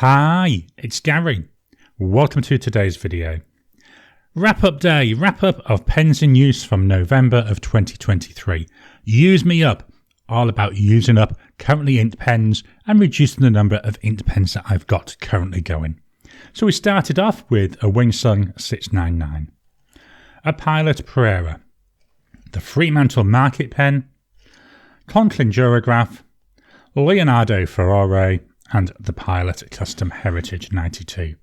Hi, it's Gary. Welcome to today's video. Wrap-up day, wrap-up of pens in use from November of 2023. Use me up, all about using up currently inked pens and reducing the number of inked pens that I've got currently going. So we started off with a Wung 699, a Pilot Prera, the Fremantle Market Pen, Conlin Duragraph, Leonardo Ferrar, and the Pilot Custom Heritage 92.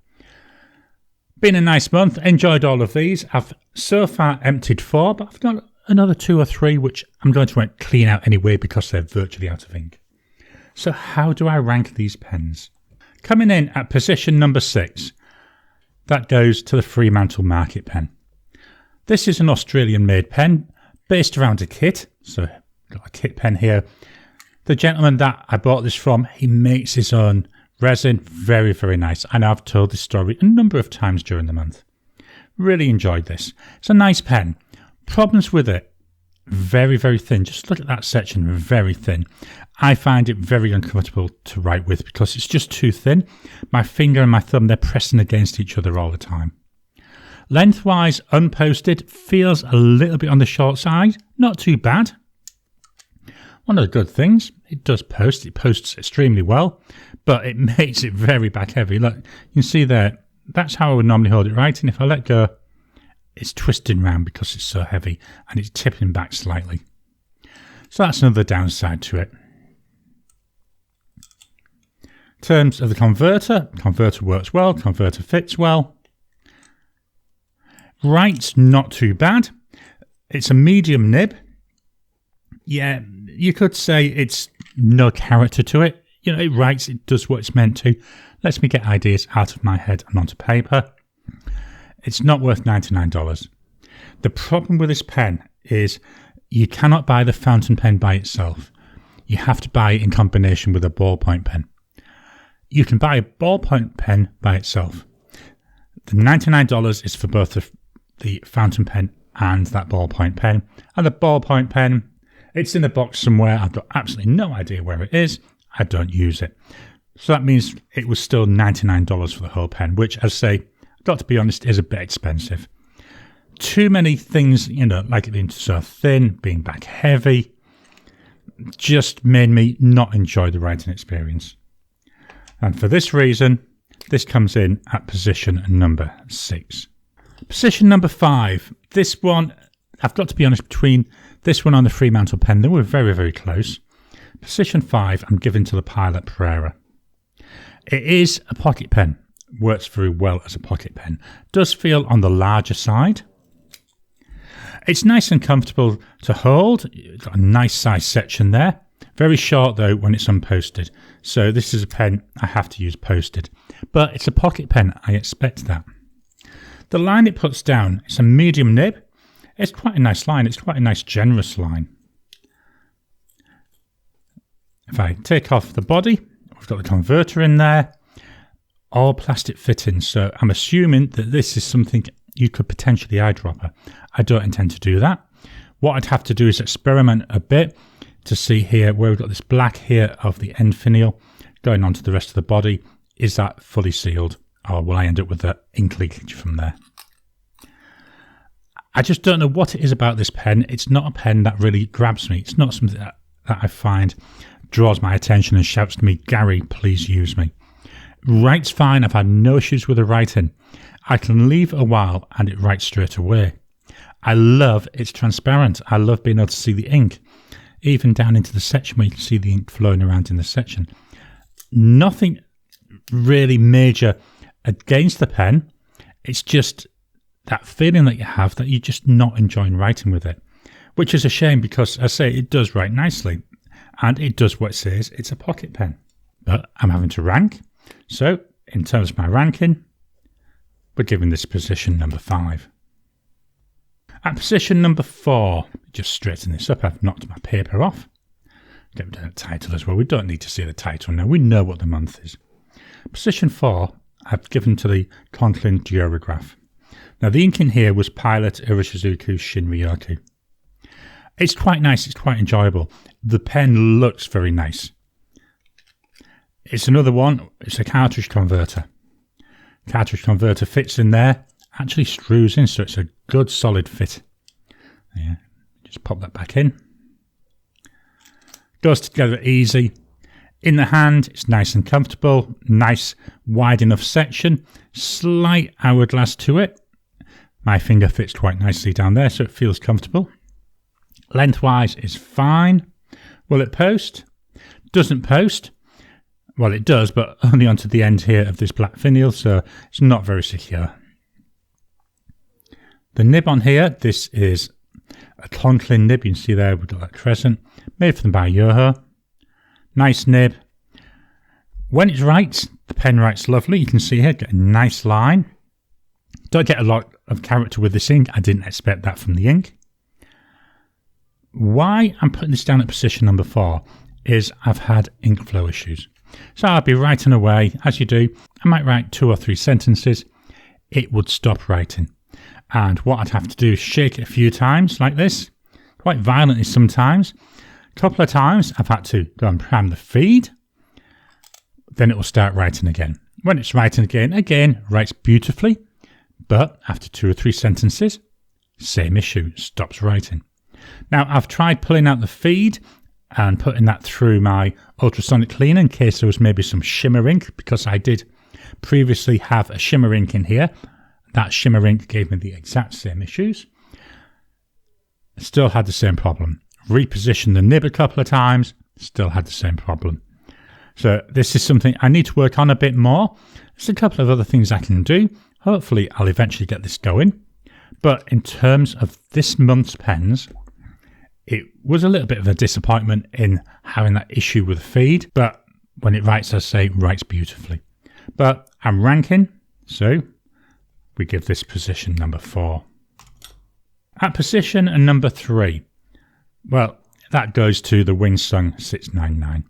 Been a nice month, enjoyed all of these. I've so far emptied 4, but I've got another 2 or 3 which I'm going to clean out anyway because they're virtually out of ink. So how do I rank these pens? Coming in at position number 6, that goes to the Fremantle Market Pen. This is an Australian made pen based around a kit, so got a kit pen here. The gentleman that I bought this from, he makes his own resin. Very, very nice. And I've told this story a number of times during the month. Really enjoyed this. It's a nice pen. Problems with it, very, very thin. Just look at that section, very thin. I find it very uncomfortable to write with because it's just too thin. My finger and my thumb, they're pressing against each other all the time. Lengthwise, unposted, feels a little bit on the short side. Not too bad. One of the good things, it does post. It posts extremely well, but it makes it very back heavy. Look, you can see there, that's how I would normally hold it right. And if I let go, it's twisting round because it's so heavy and it's tipping back slightly. So that's another downside to it. In terms of the converter works well, converter fits well. Writes not too bad. It's a medium nib. Yeah, you could say it's no character to it. You know, it writes, it does what it's meant to. Lets me get ideas out of my head and onto paper. It's not worth $99. The problem with this pen is you cannot buy the fountain pen by itself. You have to buy it in combination with a ballpoint pen. You can buy a ballpoint pen by itself. The $99 is for both the fountain pen and that ballpoint pen. And the ballpoint pen, it's in a box somewhere. I've got absolutely no idea where it is. I don't use it. So that means it was still $99 for the whole pen, which, as I say, I've got to be honest, is a bit expensive. Too many things, you know, like it being so thin, being back heavy, just made me not enjoy the writing experience. And for this reason, this comes in at position number 6. Position number 5. This one, I've got to be honest, between this one and the Fremantle pen, they were very, very close. Position 5, I'm giving to the Pilot Prera. It is a pocket pen. Works very well as a pocket pen. Does feel on the larger side. It's nice and comfortable to hold. It's got a nice size section there. Very short though when it's unposted. So this is a pen I have to use posted. But it's a pocket pen. I expect that. The line it puts down, it's a medium nib. It's quite a nice line. It's quite a nice generous line. If I take off the body, we've got the converter in there. All plastic fittings. So I'm assuming that this is something you could potentially eyedropper. I don't intend to do that. What I'd have to do is experiment a bit to see here where we've got this black here of the end finial going on to the rest of the body. Is that fully sealed? Or will I end up with the ink leakage from there? I just don't know what it is about this pen. It's not a pen that really grabs me. It's not something that I find draws my attention and shouts to me, Gary, please use me. Writes fine. I've had no issues with the writing. I can leave a while and it writes straight away. I love it's transparent. I love being able to see the ink. Even down into the section where you can see the ink flowing around in the section. Nothing really major against the pen. It's just that feeling that you have that you're just not enjoying writing with it. Which is a shame because, as I say, it does write nicely. And it does what it says. It's a pocket pen. But I'm having to rank. So, in terms of my ranking, we're giving this position number 5. At position number 4, just straighten this up. I've knocked my paper off. Get rid of that title as well. We don't need to see the title now. We know what the month is. Position 4, I've given to the Conlin Duragraph. Now, the ink in here was Pilot Iroshizuku Shin-Ryoku. It's quite nice. It's quite enjoyable. The pen looks very nice. It's another one. It's a cartridge converter. Cartridge converter fits in there, actually screws in, so it's a good solid fit. Yeah, just pop that back in. Goes together easy. In the hand, it's nice and comfortable. Nice wide enough section. Slight hourglass to it. My finger fits quite nicely down there, so it feels comfortable. Lengthwise is fine. Will it post? Doesn't post. Well, it does, but only onto the end here of this black finial, so it's not very secure. The nib on here, this is a Conklin nib. You can see there we've got that crescent, made from by Yoho. Nice nib. When it writes, the pen writes lovely. You can see here, get a nice line. Don't get a lot of character with this ink. I didn't expect that from the ink. Why I'm putting this down at position number 4 is I've had ink flow issues. So I'll be writing away, as you do. I might write 2 or 3 sentences. It would stop writing. And what I'd have to do is shake it a few times like this, quite violently sometimes. A couple of times I've had to go and prime the feed. Then it will start writing again. When it's writing again, writes beautifully. But after 2 or 3 sentences, same issue, stops writing. Now I've tried pulling out the feed and putting that through my ultrasonic cleaner in case there was maybe some shimmer ink, because I did previously have a shimmer ink in here. That shimmer ink gave me the exact same issues. Still had the same problem. Repositioned the nib a couple of times, still had the same problem. So this is something I need to work on a bit more. There's a couple of other things I can do. Hopefully I'll eventually get this going. But in terms of this month's pens, it was a little bit of a disappointment in having that issue with the feed. But when it writes, as I say, it writes beautifully. But I'm ranking, so we give this position number 4. At position number 3, well, that goes to the Wung 699.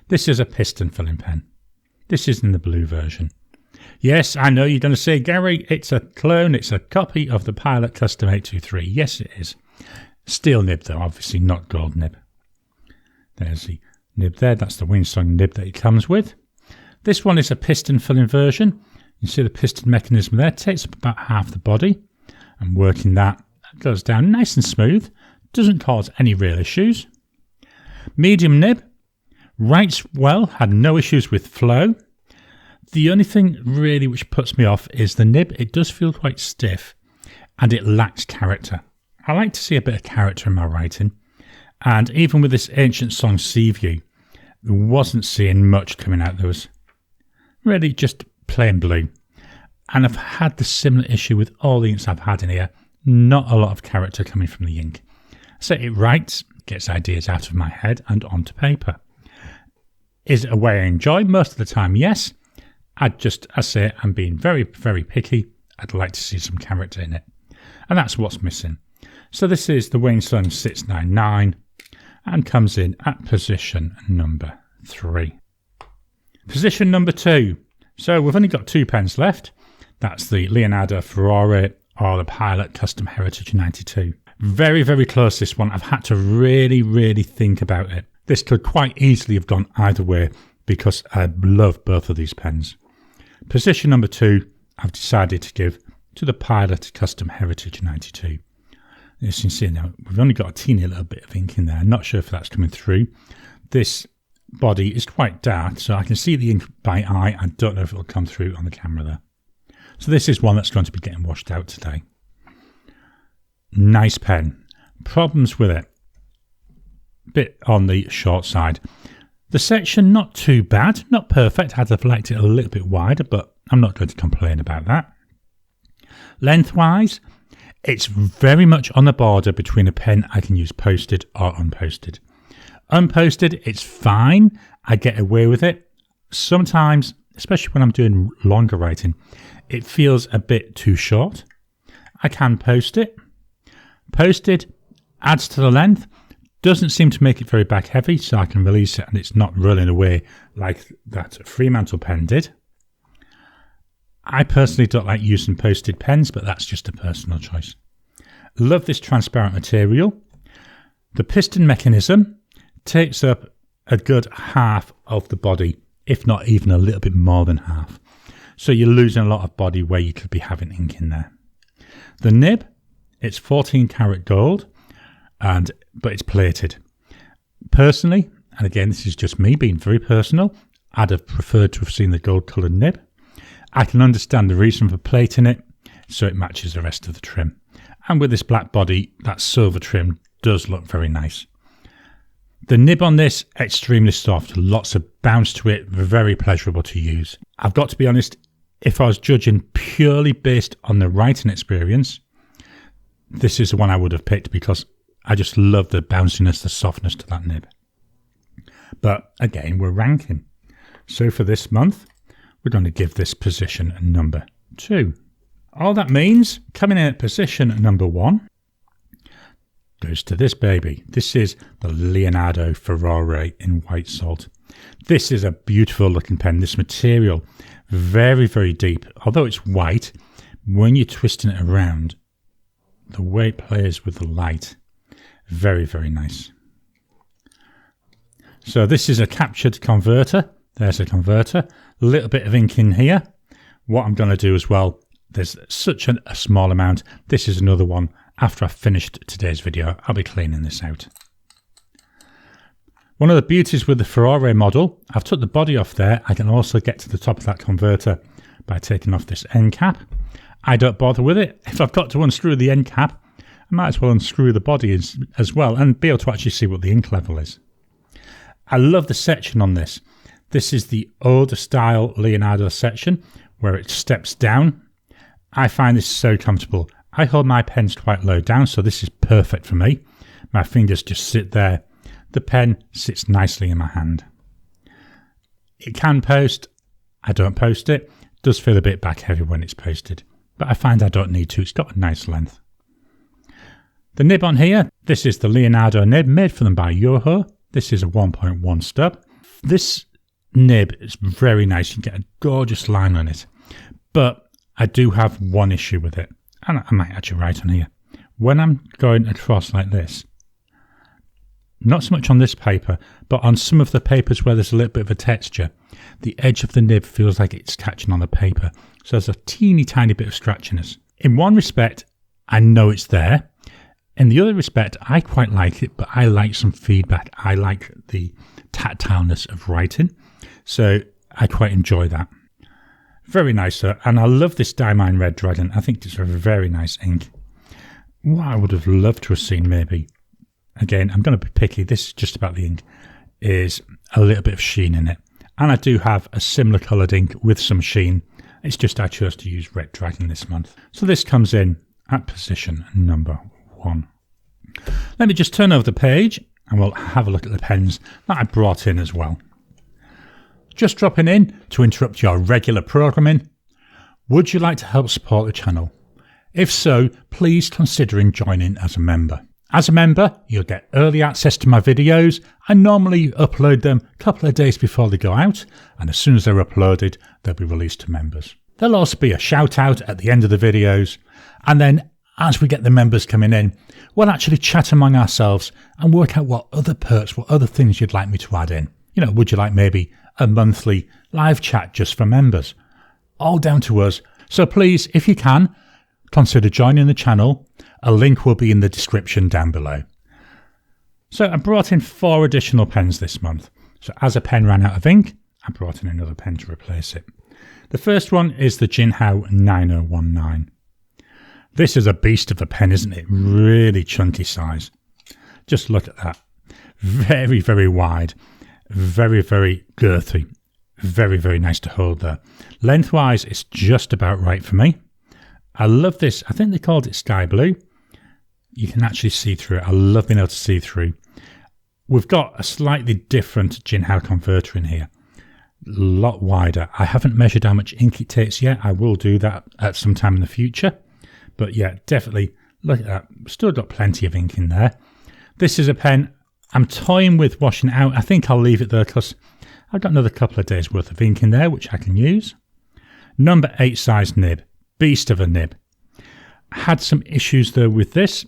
This is a piston filling pen. This is in the blue version. Yes, I know you're going to say, Gary, it's a clone, it's a copy of the Pilot Custom 823. Yes, it is. Steel nib though, obviously not gold nib. There's the nib there, that's the Wung nib that it comes with. This one is a piston filling version. You see the piston mechanism there, it takes up about half the body. And working that goes down nice and smooth, doesn't cause any real issues. Medium nib, writes well, had no issues with flow. The only thing really which puts me off is the nib. It does feel quite stiff and it lacks character. I like to see a bit of character in my writing, and even with this Ancient Song Sea View, I wasn't seeing much coming out. There was really just plain blue. And I've had the similar issue with all the inks I've had in here. Not a lot of character coming from the ink. So it writes, gets ideas out of my head and onto paper. Is it a way I enjoy? Most of the time, yes. I say, I'm being very, very picky. I'd like to see some character in it. And that's what's missing. So this is the Wung 699 and comes in at position number 3. Position number 2. So we've only got 2 pens left. That's the Leonardo Ferrar or the Pilot Custom Heritage 92. Very, very close this one. I've had to really, really think about it. This could quite easily have gone either way because I love both of these pens. Position number 2, I've decided to give to the Pilot Custom Heritage 92. As you can see now, we've only got a teeny little bit of ink in there. I'm not sure if that's coming through. This body is quite dark, so I can see the ink by eye. I don't know if it'll come through on the camera there. So this is one that's going to be getting washed out today. Nice pen. Problems with it. Bit on the short side. The section, not too bad. Not perfect. I'd have liked it a little bit wider, but I'm not going to complain about that. Lengthwise, it's very much on the border between a pen I can use posted or unposted. Unposted, it's fine. I get away with it. Sometimes, especially when I'm doing longer writing, it feels a bit too short. I can post it. Posted adds to the length. Doesn't seem to make it very back heavy, so I can release it and it's not rolling away like that Fremantle pen did. I personally don't like using posted pens, but that's just a personal choice. Love this transparent material. The piston mechanism takes up a good half of the body if not even a little bit more than half. So you're losing a lot of body where you could be having ink in there. The nib, it's 14 karat gold, but it's plated. Personally, and again this is just me being very personal, I'd have preferred to have seen the gold coloured nib. I can understand the reason for plating it, so it matches the rest of the trim. And with this black body, that silver trim does look very nice. The nib on this, extremely soft, lots of bounce to it, very pleasurable to use. I've got to be honest, if I was judging purely based on the writing experience, this is the one I would have picked because I just love the bounciness, the softness to that nib. But again, we're ranking. So for this month, we're going to give this position number 2. All that means, coming in at position number 1, goes to this baby. This is the Leonardo Ferrar in white salt. This is a beautiful looking pen. This material, very, very deep. Although it's white, when you're twisting it around, the way it plays with the light, very, very nice. So this is a captured converter. There's a converter. A little bit of ink in here. What I'm going to do as well, there's such a small amount. This is another one. After I've finished today's video, I'll be cleaning this out. One of the beauties with the Furore model, I've took the body off there. I can also get to the top of that converter by taking off this end cap. I don't bother with it. If I've got to unscrew the end cap, I might as well unscrew the body as well and be able to actually see what the ink level is. I love the section on this. This is the older style Leonardo section where it steps down. I find this so comfortable. I hold my pens quite low down, so this is perfect for me. My fingers just sit there. The pen sits nicely in my hand. It can post. I don't post it. It does feel a bit back heavy when it's posted, but I find I don't need to. It's got a nice length. The nib on here, this is the Leonardo nib made for them by Yoho. This is a 1.1 stub. This nib is very nice. You get a gorgeous line on it, but I do have one issue with it. And I might actually write on here. When I'm going across like this, not so much on this paper, but on some of the papers where there's a little bit of a texture, the edge of the nib feels like it's catching on the paper. So there's a teeny tiny bit of scratchiness. In one respect, I know it's there. In the other respect, I quite like it, but I like some feedback. I like the tactileness of writing. So I quite enjoy that. Very nice, sir. And I love this Diamine Red Dragon. I think it's a very nice ink. What I would have loved to have seen maybe, again, I'm going to be picky, this is just about the ink, is a little bit of sheen in it. And I do have a similar coloured ink with some sheen. It's just I chose to use Red Dragon this month. So this comes in at position number 1. Let me just turn over the page and we'll have a look at the pens that I brought in as well. Just dropping in to interrupt your regular programming. Would you like to help support the channel? If so, please consider joining as a member. As a member, you'll get early access to my videos. I normally upload them a couple of days before they go out, and as soon as they're uploaded, they'll be released to members. There'll also be a shout out at the end of the videos, and then as we get the members coming in, we'll actually chat among ourselves and work out what other perks, what other things you'd like me to add in. You know, would you like maybe a monthly live chat just for members? All down to us. So please, if you can, consider joining the channel. A link will be in the description down below. So I brought in 4 additional pens this month. So as a pen ran out of ink, I brought in another pen to replace it. The first one is the Jinhal 9019. This is a beast of a pen, isn't it? Really chunky size. Just look at that. Very, very wide. Very, very girthy. Very, very nice to hold there. Lengthwise, it's just about right for me. I love this. I think they called it sky blue. You can actually see through it. I love being able to see through. We've got a slightly different Jinhal converter in here. A lot wider. I haven't measured how much ink it takes yet. I will do that at some time in the future. But yeah, definitely look at that. Still got plenty of ink in there. This is a pen I'm toying with washing it out. I think I'll leave it there because I've got another couple of days worth of ink in there which I can use. Number 8 size nib. Beast of a nib. Had some issues though with this.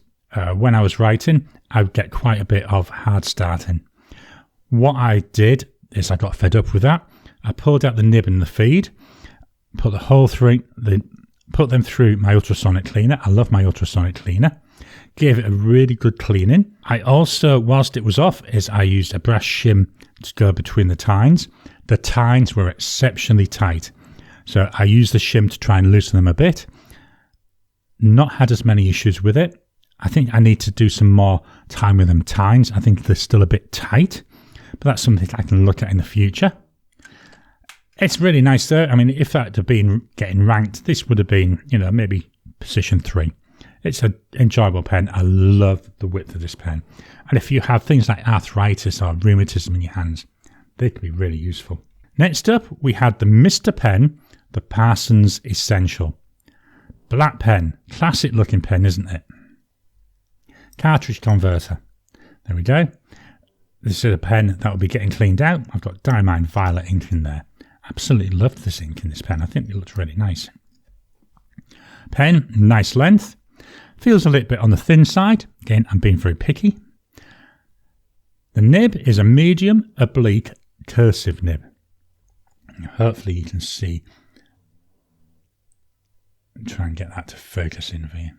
When I was writing, I would get quite a bit of hard starting. What I did is I got fed up with that. I pulled out the nib and the feed, put them through my ultrasonic cleaner. I love my ultrasonic cleaner. Gave it a really good cleaning. I also, whilst it was off, I used a brass shim to go between the tines. The tines were exceptionally tight, so I used the shim to try and loosen them a bit. Not had as many issues with it. I think I need to do some more time with them tines. I think they're still a bit tight, but that's something I can look at in the future. It's really nice though. I mean, if that had been getting ranked, this would have been, maybe position 3. It's an enjoyable pen. I love the width of this pen. And if you have things like arthritis or rheumatism in your hands, they can be really useful. Next up, we had the Mr. Pen, the Parsons Essential. Black pen. Classic looking pen, isn't it? Cartridge converter. There we go. This is a pen that will be getting cleaned out. I've got Diamine violet ink in there. Absolutely loved this ink in this pen. I think it looks really nice. Pen, nice length. Feels a little bit on the thin side. Again, I'm being very picky. The nib is a medium oblique cursive nib. Hopefully you can see. Try and get that to focus in for you.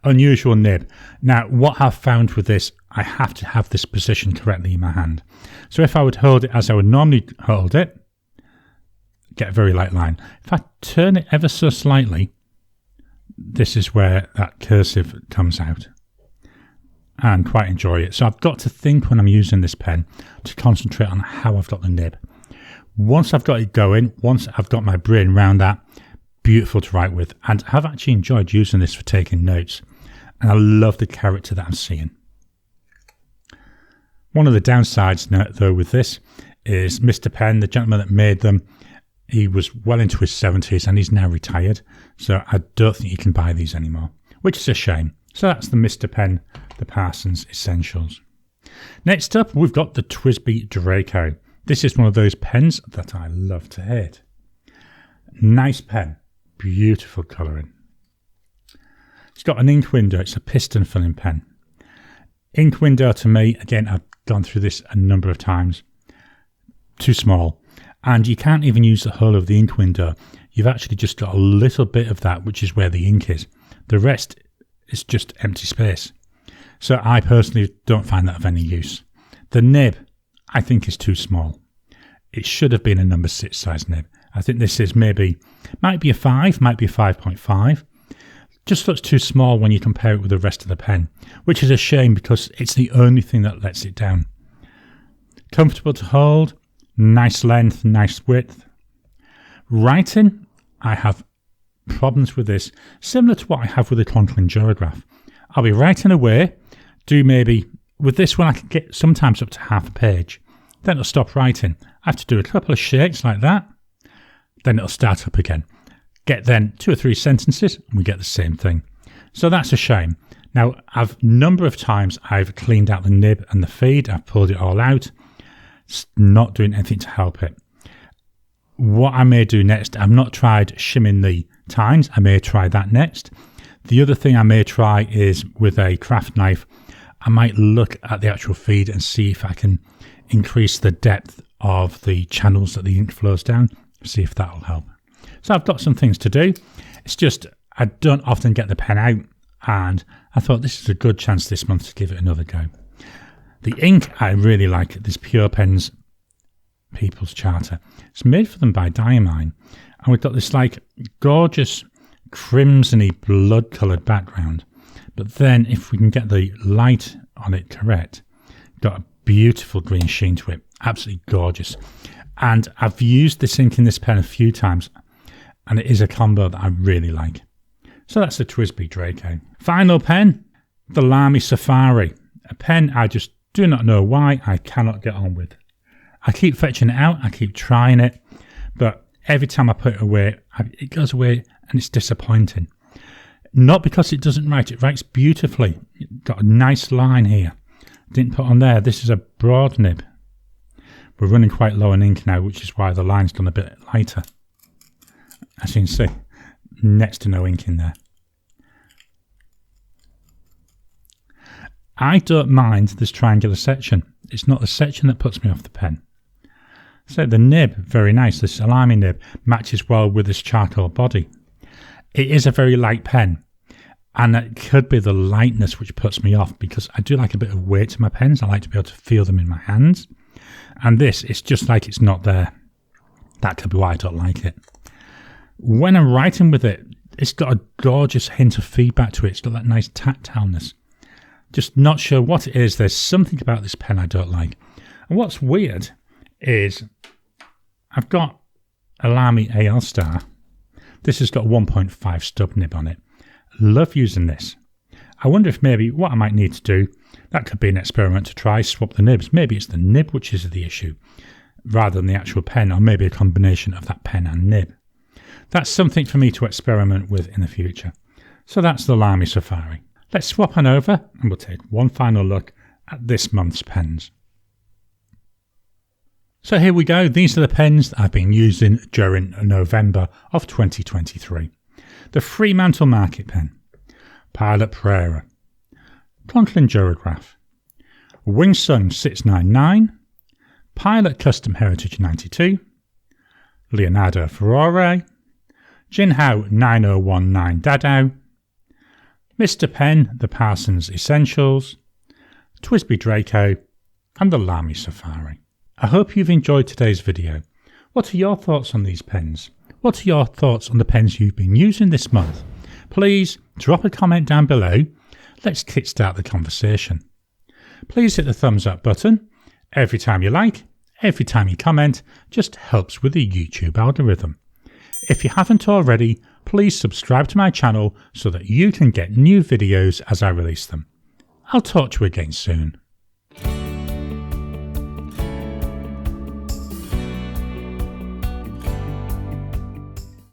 Unusual nib. Now, what I've found with this, I have to have this positioned correctly in my hand. So if I would hold it as I would normally hold it, get a very light line. If I turn it ever so slightly, this is where that cursive comes out. And quite enjoy it. So I've got to think when I'm using this pen to concentrate on how I've got the nib. Once I've got it going, once I've got my brain around that, beautiful to write with. And I've actually enjoyed using this for taking notes. And I love the character that I'm seeing. One of the downsides though with this is Mr. Pen, the gentleman that made them, he was well into his 70s and he's now retired. So I don't think you can buy these anymore, which is a shame. So that's the Mr. Pen, the Parsons Essentials. Next up, we've got the Twisp Draco. This is one of those pens that I love to hate. Nice pen, beautiful colouring. It's got an ink window. It's a piston filling pen. Ink window to me, again, I've gone through this a number of times. Too small. And you can't even use the whole of the ink window. You've actually just got a little bit of that, which is where the ink is. The rest is just empty space. So I personally don't find that of any use. The nib, I think, is too small. It should have been a number 6 size nib. I think this is might be a 5, might be a 5.5. Just looks too small when you compare it with the rest of the pen, which is a shame because it's the only thing that lets it down. Comfortable to hold, nice length, nice width. Writing, I have problems with this, similar to what I have with the Conlin Duragraph. I'll be writing away, with this one I can get sometimes up to half a page, then it'll stop writing. I have to do a couple of shakes like that, then it'll start up again. Get then 2 or 3 sentences and we get the same thing. So that's a shame. Now, number of times I've cleaned out the nib and the feed, I've pulled it all out. It's not doing anything to help it. What I may do next, I've not tried shimming the tines. I may try that next. The other thing I may try is with a craft knife, I might look at the actual feed and see if I can increase the depth of the channels that the ink flows down, see if that will help. So I've got some things to do. It's just I don't often get the pen out, and I thought this is a good chance this month to give it another go. The ink I really like, this Pure Pens People's Charter. It's made for them by Diamine, and we've got this like gorgeous crimsony blood coloured background, but then if we can get the light on it correct, got a beautiful green sheen to it. Absolutely gorgeous. And I've used this ink in this pen a few times, and it is a combo that I really like. So that's the Twisp Draco. Final pen, the Lamy Safari. A pen I just do not know why I cannot get on with. I keep fetching it out, I keep trying it, but every time I put it away, it goes away and it's disappointing. Not because it doesn't write, it writes beautifully. It's got a nice line here. Didn't put on there, this is a broad nib. We're running quite low on ink now, which is why the line's gone a bit lighter. As you can see, next to no ink in there. I don't mind this triangular section. It's not the section that puts me off the pen. So the nib, very nice. This Lamy nib matches well with this charcoal body. It is a very light pen, and it could be the lightness which puts me off, because I do like a bit of weight to my pens. I like to be able to feel them in my hands, and this, it's just like it's not there. That could be why I don't like it. When I'm writing with it, it's got a gorgeous hint of feedback to it. It's got that nice tactileness. Just not sure what it is. There's something about this pen I don't like. And what's weird is I've got a Lamy AL Star. This has got a 1.5 stub nib on it. Love using this. I wonder if maybe what I might need to do, that could be an experiment to try, swap the nibs. Maybe it's the nib which is the issue, rather than the actual pen, or maybe a combination of that pen and nib. That's something for me to experiment with in the future. So that's the Lamy Safari. Let's swap on over and we'll take one final look at this month's pens. So here we go. These are the pens that I've been using during November of 2023. The Fremantle Market Pen, Pilot Prera, Conlin Duragraph, Wung 699, Pilot Custom Heritage 92, Leonardo Ferrar, Jinhal 9019 Dado, Mr. Pen, the Parsons Essentials, Twisp Draco, and the Lamy Safari. I hope you've enjoyed today's video. What are your thoughts on these pens? What are your thoughts on the pens you've been using this month? Please drop a comment down below. Let's kickstart the conversation. Please hit the thumbs up button. Every time you like, every time you comment, just helps with the YouTube algorithm. If you haven't already, please subscribe to my channel so that you can get new videos as I release them. I'll talk to you again soon.